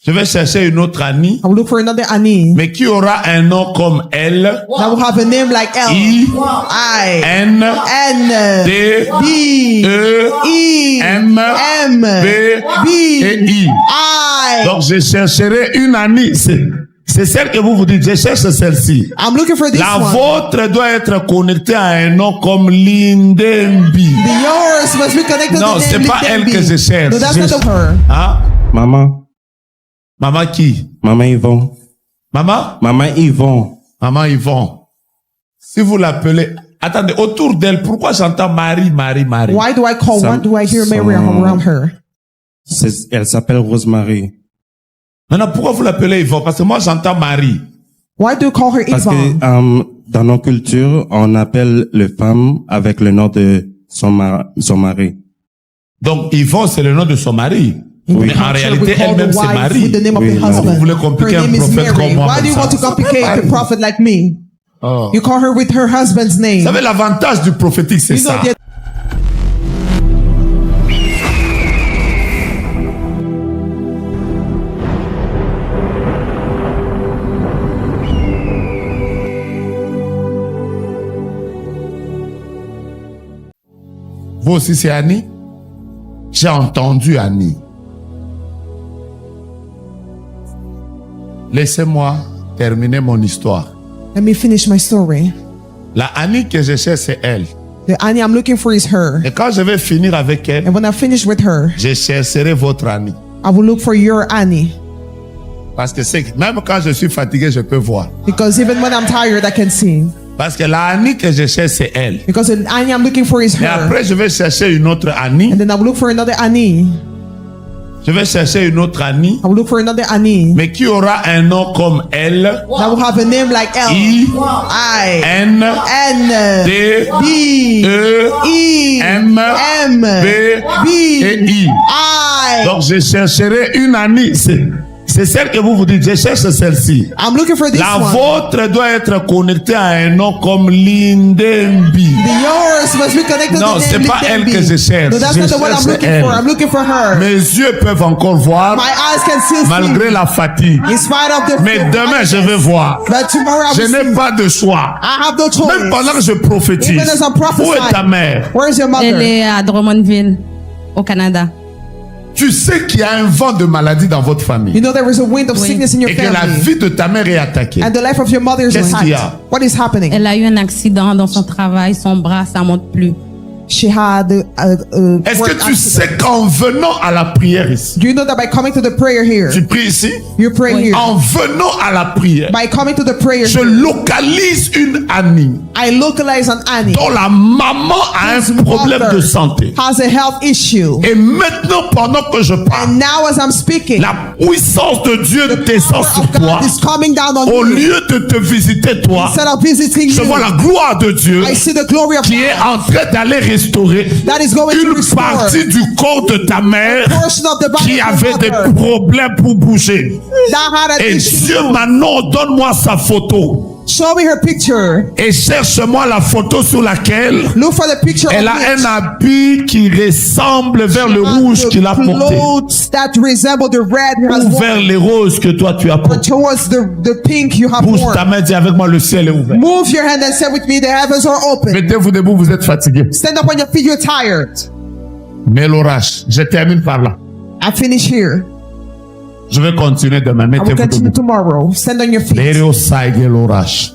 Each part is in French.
Je vais chercher une autre Annie, I will look for another Annie mais qui aura un nom comme L, that will have a name like L, I, N, N, D, D, E, E, M, M, B B, et I. I. Donc je chercherai une Annie. C'est celle que vous dites, je cherche celle-ci. I'm looking for this La one. vôtre doit être connectée à un nom comme Lindembi. Yours must be connected Non, to the c'est name pas elle Lindembi. que je cherche. No, that's not her. Hein? Maman. Maman qui? Maman Yvon. Maman? Maman Yvon. Maman Yvon. Si vous l'appelez, attendez, autour d'elle, pourquoi j'entends Marie, Marie, Marie? Why do I call? Why do I hear Mary around her? Elle s'appelle Rosemary. Maintenant, pourquoi vous l'appelez Yvon? Parce que moi, j'entends Marie. Why do you call her Parce Yvonne? que dans nos cultures, on appelle les femmes avec le nom de son mari. Donc, Yvon, c'est le nom de son mari. Mais en réalité, elle-même, c'est Marie. With the name of the Vous husband. voulez Her compliquer un name is prophète comme Mary. moi. Why do you want to complicate the prophet like me? Oh. You call her with her husband's name. Vous savez, l'avantage du prophétique, c'est You know ça. the Vous aussi, c'est Annie? J'ai entendu Annie. Laissez-moi terminer mon histoire. Let me finish my story. La Annie que je cherche, c'est elle. The Annie I'm looking for is her. Et quand je vais finir avec elle, And when I finish with her, je chercherai votre Annie. I will look for your Annie. Parce que même quand je suis fatigué, je peux voir. Because even when I'm tired, I can see. Parce que la Annie que je cherche, c'est elle. Because the Annie I'm looking for is Et her. après, je vais chercher une autre Annie. And then I will look for another Annie. Je vais chercher une autre Annie, I will look for another Annie mais qui aura un nom comme L, that will have a name like L, I, N, N, D, D, E, E, M, M, B B, et I. I. Donc, je chercherai une Annie. C'est celle que vous dites, je cherche celle-ci. I'm looking for this La one. vôtre doit être connectée à un nom comme Lindembi. Yours must be connected Non, to the c'est name pas elle que je cherche. No, that's Je not the one I'm cherche looking elle. for. I'm looking for her. Mes yeux peuvent encore voir, My eyes can still malgré see. la fatigue. In spite of the Mais demain, je vais voir. But tomorrow I Je will n'ai see. pas de choix. I have no choice. Même pendant que je prophétise. Even as I'm prophesying. Où est ta mère? Where's your Elle mother? est à Drummondville, au Canada. Tu sais qu'il y a un vent de maladie dans votre You famille. know there is a wind of Oui. sickness in your Et que la family. vie de ta mère est attaquée. And the life of your mother is Qu'est-ce qu'il y a? attacked. What is happening? Elle a eu un accident dans son travail, son bras, ça monte plus. She had Est-ce work que tu accident. sais qu'en venant à la prière ici, Do you know that by coming to the prayer here, tu pries ici, you pray Oui. here. en venant à la prière, By coming to the prayer je here, localise une Annie I localize an Annie dont la maman a whose un problème mother de santé. has a health issue. Et maintenant, pendant que je parle, And now as I'm speaking, la puissance de Dieu descend power sur of God toi. is coming down on Au you. lieu de te visiter toi, Instead of visiting je you, vois la gloire de Dieu I see the glory of qui est God en train d'aller restaurer that is going to une restore partie du corps de ta mère portion of the body qui of your avait des mother problèmes pour bouger. that had an Et issue. Dieu maintenant donne-moi sa photo Show me her picture. et cherche-moi la photo sur laquelle Look for the picture elle of a which un habit qui ressemble vers le rouge the qu'il a porté clothes that resemble the red he has ou worn vers les roses que toi tu as porté. towards the pink you have Pousse worn. ta main, dis avec moi, le ciel est ouvert. Move your hand and say with me, the heavens are open. Mettez-vous debout, vous êtes fatigué. Stand up on your feet, you're tired. Mais l'orage, je termine par là. I finish here. Je vais continuer demain. I will Mettez-vous continue debout. tomorrow. Stand on your feet. Lério Saïg et l'orage.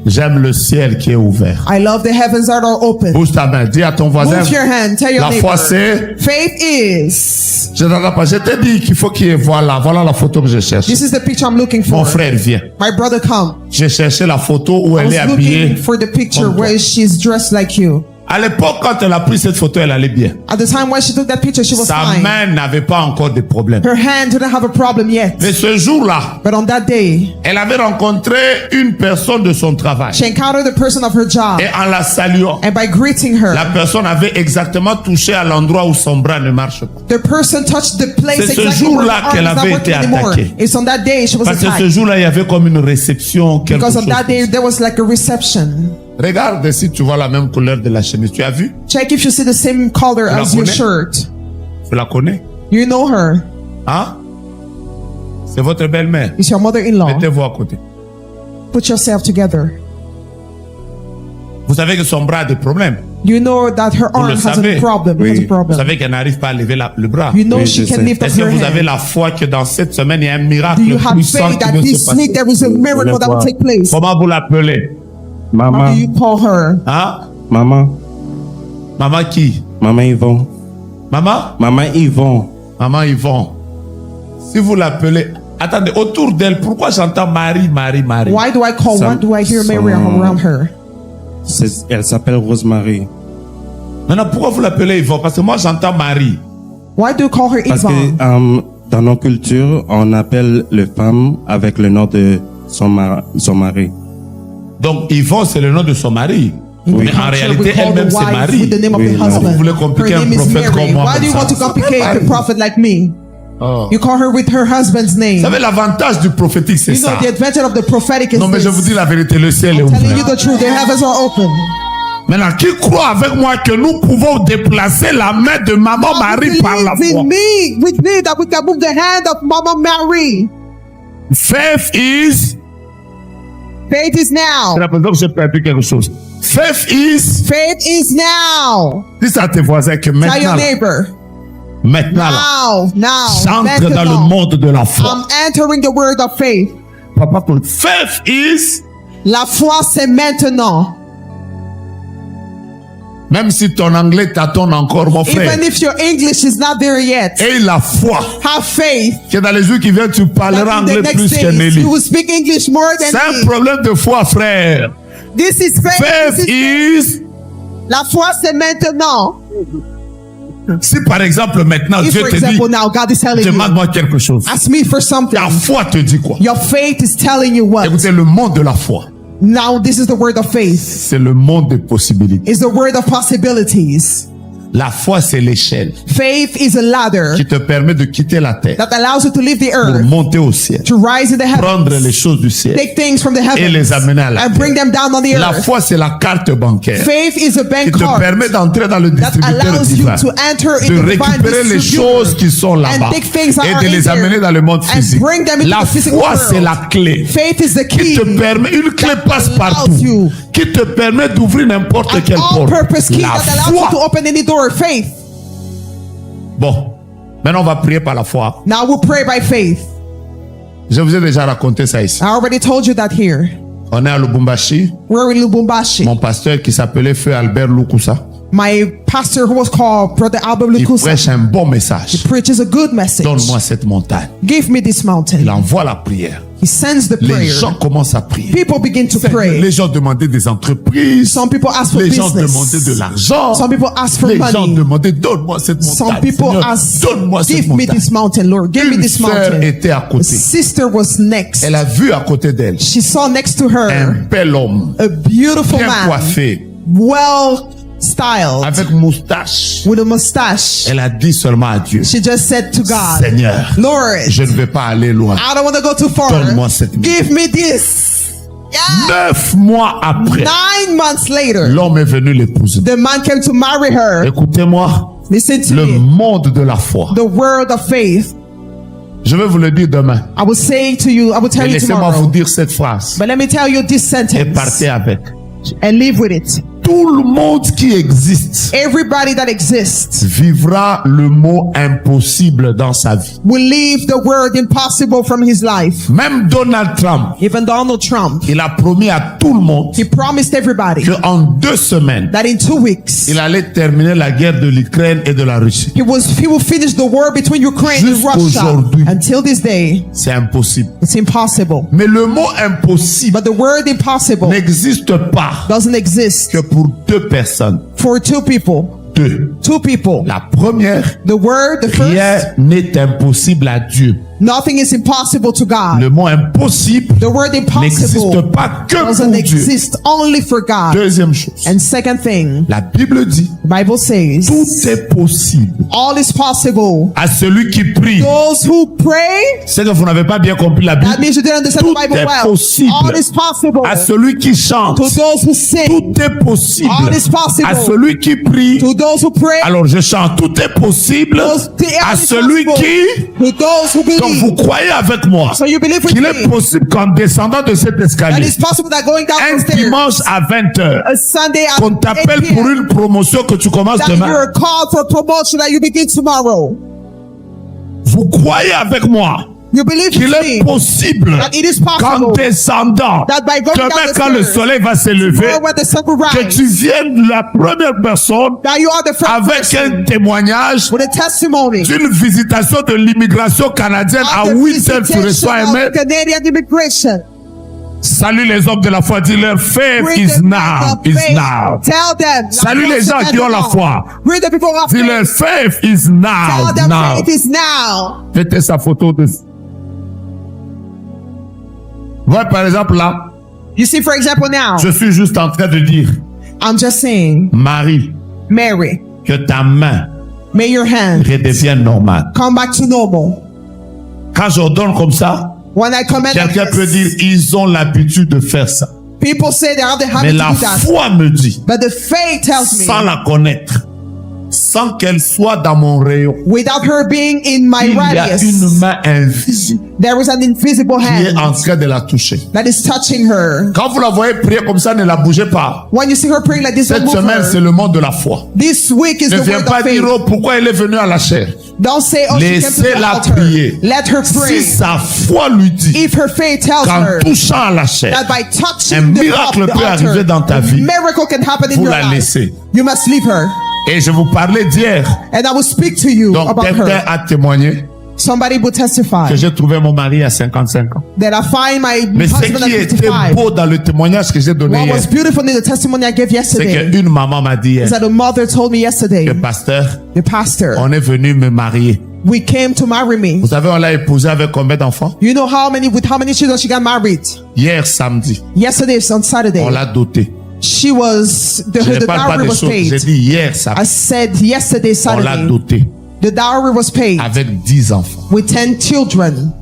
J'aime le ciel qui est ouvert. I love the heavens that are open. Bouge ta main, dis à ton voisin. Move your hand. Tell your La neighbor. foi c'est. Faith is. Je n'entends pas. Je t'ai dit qu'il faut qu'il y ait. Voilà la photo que je cherche. This is the picture I'm looking Mon for. frère vient. My brother come. J'ai cherché la photo où I elle est was habillée. looking for the picture comme toi. where she's dressed like you. À l'époque, quand elle a pris cette photo, elle allait bien. At the time when she took that picture, she was Sa fine. main n'avait pas encore de problème. Her hand didn't have a problem yet. Mais ce jour-là, But on that day, elle avait rencontré une personne de son travail. she encountered the person of her job. Et en la saluant, And by greeting her, la personne avait exactement touché à l'endroit où son bras ne marche pas. the person touched the place C'est ce exactly where jour-là her arm qu'elle is not avait working été anymore. attaquée. It's on that day she was Parce que ce attacked. jour-là, il y avait comme une réception, quelque Because chose. on that day, there was like a reception. Regarde si tu vois la même couleur de la chemise. Tu as vu? Check if you see the same color la as your connais? shirt. Tu la connais? You know her. Hein? C'est votre belle-mère. It's your mother-in-law. Mettez-vous à côté. Put yourself together. Vous savez que son bras a des problèmes. You know that her Vous arm le has savez. a problem. Oui. Has a Vous problem. savez qu'elle n'arrive pas à lever le bras. You know Oui, she je can sais. lift up Est-ce que her vous avez hand. la foi que dans cette semaine, il y a un miracle Do you have puissant faith qui that va this se week passer? there is a miracle that will take place? Comment vous l'appelez? How Maman, do you call her? Hein? maman, Maman qui? maman Yvon, Maman? maman Yvon. Maman Yvon. Si vous l'appelez... Attendez, autour d'elle, pourquoi j'entends Marie, Marie, Marie? Why do I call? Some- Why do I hear Mary some- around her? Elle s'appelle Rosemary. Maintenant, pourquoi vous l'appelez Yvon? Parce que moi, j'entends Marie. Why do you call her Parce Yvonne? que dans nos cultures, on appelle les femmes avec le nom de son mari. Donc, Yvon, c'est le nom de son mari. Mais en réalité, we call elle-même, the c'est wife Marie. with the name of Oui, the Marie. husband. Vous voulez Her compliquer un name is prophète Mary. comme moi Why comme do you ça? want to complicate the prophet like me? Oh. You call her with her husband's name. Vous savez, l'avantage du prophétique, c'est You know ça. the advantage of the prophetic is Non, mais je vous this. dis la vérité, le ciel est I'm telling you ouvert. the truth. The heavens are open. Maintenant, qui croit avec moi que nous pouvons déplacer la main de Maman Marie par la Believe foi? in me, with me, that we can move the hand of Mama Mary. Faith is... Faith is now. J'ai l'impression que j'ai perdu quelque chose. Faith is... Faith is now. Dis à tes voisins que Tell your maintenant, neighbor. maintenant, là, Now. j'entre dans le Maintenant. monde de la foi. I'm entering the word of faith. Papa, faith is... La foi, c'est maintenant. Même si ton anglais tâtonne encore, mon frère. Even if your English is not there yet, Et la foi. have faith. Que dans les jours qui viennent, tu parleras That in anglais the next plus que days, Nelly. you will speak English more C'est than un me. problème de foi, frère. This is faith. Faith is... La foi, c'est maintenant. Si par exemple maintenant If, Dieu for te dit, example, now God is telling you, demande-moi quelque chose. ask me for something. Ta foi te dit quoi? Your faith is telling you what? Écoutez, le monde de la foi, Now, this is the word of faith. c'est le monde des possibilités. It's the word of possibilities. La foi, c'est l'échelle Faith is a ladder qui te permet de quitter la terre that allows you to leave the pour earth, monter au ciel, to rise in the prendre les heavens, choses du ciel take things from the et les heavens, amener à la and bring terre. them down on the La earth. foi, c'est la carte bancaire Faith is a qui bank te card permet d'entrer dans le that distributeur allows you divin, to enter de into the divine récupérer les choses qui sont là-bas and take things that et are de in les there amener dans le monde and physique. bring them into La the physical foi, world. c'est la clé Faith is the qui key. te permet, une clé that passe-partout, allows you qui te permet d'ouvrir n'importe An quelle porte. all-purpose key La that allows you to foi. open any door. Faith. Bon, maintenant on va prier par la foi. Now we'll pray by faith. Je vous ai déjà raconté ça ici. I already told you that here. On est à Lubumbashi. We're in Lubumbashi. Mon pasteur qui s'appelait Feu Albert Lukusa, My pastor, who was called Brother Albert il Lukusa, prêche un bon message. preaches a good message. Donne-moi cette montagne. Give me this Il mountain. envoie la prière. He sends the Les prayer. gens commencent à prier. People begin to pray. Les gens demandaient des entreprises. Some people ask for Les gens demandaient de business. l'argent. Some people ask for Les gens money. demandaient, donne-moi cette Some montagne. people Seigneur, ask, donne-moi cette give me montagne. this mountain, Lord. Give me Une this sœur mountain. était à A côté. sister was next. Elle a vu à côté d'elle She saw next to un her bel homme, a beautiful bien man, coiffé, well styled, avec moustache. with a mustache. Elle a dit seulement à Dieu, She just said to God, Seigneur, Lord, je ne vais pas aller loin. I don't want to go too far. Donne-moi cette Give me this. Yeah. 9 mois après, 9 months later, l'homme est venu l'épouser. the man came to marry her. Écoutez-moi, Listen to le me. monde de la foi. The word of faith. Je vais vous le dire demain. I will say to you, I will tell Et you laissez-moi vous tomorrow. dire cette phrase. But let me tell you this Et sentence partez avec. and live with it. Tout le monde qui existe Everybody that exists vivra le mot impossible dans sa vie. will leave the word impossible from his life. Même Donald Trump, Even Donald Trump, il a promis à tout le monde he promised everybody qu'en 2 semaines, that in 2 weeks, il allait terminer la guerre de l'Ukraine et de la Russie. he will finish the war between Ukraine and Russia. Jusqu'aujourd'hui. Until this day, C'est impossible. it's impossible. Mais le mot impossible But the word impossible n'existe pas doesn't exist que pour 2 personnes. for 2 people. 2. 2 people. La première, The word, the rien first, n'est impossible à Dieu. nothing is impossible to God. Le mot impossible The word n'existe impossible pas que doesn't pour Dieu. exist only for God. Deuxième chose, And second thing, la Bible dit, the Bible says, tout est possible all is possible. à celui qui prie. Those who pray, C'est que vous n'avez pas bien compris la that Bible. means you didn't understand Tout the Bible est well. possible All is possible. à celui qui chante. To those who sing, Tout est possible All is possible. à celui qui prie. to those those who pray, Alors je chante, tout est possible à celui qui... to those who Donc vous believe. croyez avec moi So you believe with qu'il est me possible qu'en descendant de cet that escalier, it's possible that going down un the stairs, dimanche à 20h, a Sunday at qu'on 8 t'appelle pour p.m., une promotion que tu commences that demain. you're called for promotion that you begin tomorrow. Vous croyez avec moi You believe qu'il with est me possible that it is qu'en possible descendant, that by going demain down the quand le stairs, soleil va s'élever, tomorrow when the sun will que rise, tu viennes la première personne that you are the first avec person un témoignage with a testimony d'une visitation de l'immigration canadienne à of the 8h, tu reçois visitation un of mail. Canadian immigration. Salut les hommes de la foi, dis-leur, faith Bring is the now, people of is faith. now. Tell them. Salut les gens qui ont la foi. Bring the people of Dis-leur, faith. faith is now, Tell them now. faith is now. Mettez sa photo dessus. Voilà par exemple là, You see, for example, now, je suis juste en train de dire, I'm just saying, Marie, Mary, que ta main may your hand redevienne normale. come back to normal. Quand j'ordonne comme ça, When I command quelqu'un like peut this, dire, ils ont l'habitude de faire ça. people say they have the Mais habit la to do that. foi me dit, But the faith tells me, sans la connaître, sans qu'elle soit dans mon rayon, without her being in my il y a radius, une main invisible there is an invisible qui est en hand train de la toucher. that is touching her. Quand vous la voyez prier comme ça, ne la bougez pas. When you see her praying like this, don't Cette move semaine, c'est her. le monde de la foi. This week is Ne the viens word pas of dire, faith. oh, pourquoi elle est venue à la chair. Don't say, oh, she came to the Laissez-la altar. prier. Let her pray. Si sa foi lui dit If her faith tells qu'en her touchant à la chair, that by un touching the miracle cup, the peut altar, arriver dans ta a vie, miracle can happen in vous your la life. laissez. You must leave her. Et je vous parlais d'hier. And I will speak to you Donc about quelqu'un her. a témoigné Somebody will testify que j'ai trouvé mon mari à 55 ans. that I find my Mais ce husband at qui était 55. beau dans le témoignage que j'ai donné What hier, was beautiful in the testimony I gave c'est yesterday qu'une maman m'a dit hier is that a mother told me yesterday, que pasteur, the pastor, on est venu me marier. we came to marry me. Vous savez, on l'a épousée avec combien d'enfants? You know with how many children she got married? Hier samedi, Yesterday on Saturday, on l'a dotée. she was, Je ne the parle pas dowry des was choses, j'ai paid. dit hier I samedi, said yesterday on l'a Saturday, dotée the dowry was paid avec 10 enfants. with 10 children.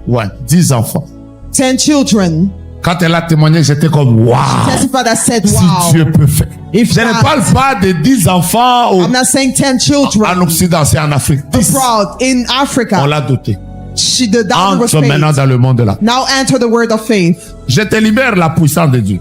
Ouais, 10 enfants. 10 children. Quand elle a témoigné, j'étais comme, waouh, Testified that said, si wow. Dieu peut faire. If Je ne God- parle pas de 10 enfants I'm not saying 10 en children Occident, c'est en Afrique. 10. abroad in On Africa. l'a doté. The dowry was Entre paid. maintenant dans le monde de la. Now enter the word of faith. Je te libère la puissance de Dieu.